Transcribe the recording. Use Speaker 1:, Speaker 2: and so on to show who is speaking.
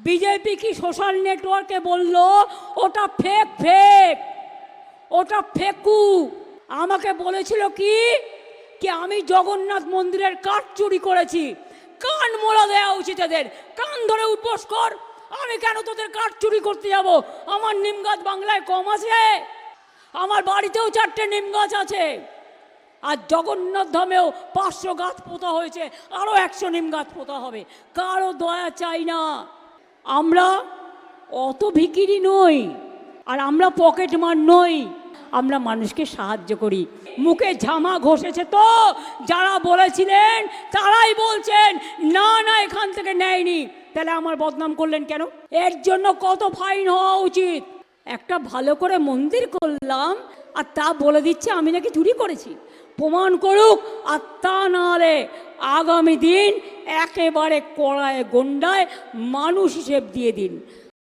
Speaker 1: BJP কি social নেটওয়ার্কে বলল ওটা ফেক ফেক, ওটা ফেকু। আমাকে বলেছিল কি কি আমি জগন্নাথ মন্দিরের কাঠ চুরি করেছি। কান মোলা দেওয়া উচিত এদের, কান ধরে উপোস কর। আমি কেন তোদের কাঠ চুরি করতে যাব? আমার নিম গাছ বাংলায় কম আছে? আমার বাড়িতেও 4টে নিম গাছ আছে। আর জগন্নাথ ধামেও 500 গাছ পোতা হয়েছে, আরও 100 নিম গাছ পোতা হবে। কারো দয়া চাই না। আমরা অত ভিখিরি নই, আর আমরা পকেট মার নই। আমরা মানুষকে সাহায্য করি। মুখে ঝামা ঘষেছে তো যারা বলেছিলেন তারাই বলছেন না না এখান থেকে নেয়নি। তাহলে আমার বদনাম করলেন কেন? এর জন্য কত ফাইন হওয়া উচিত। একটা ভালো করে মন্দির করলাম আর তা বলে দিচ্ছে আমি নাকি চুরি করেছি। প্রমাণ করুক। আর তা নাহলে আগামী দিন একেবারে কড়ায় গন্ডায় মানুষ হিসেব দিয়ে দিন।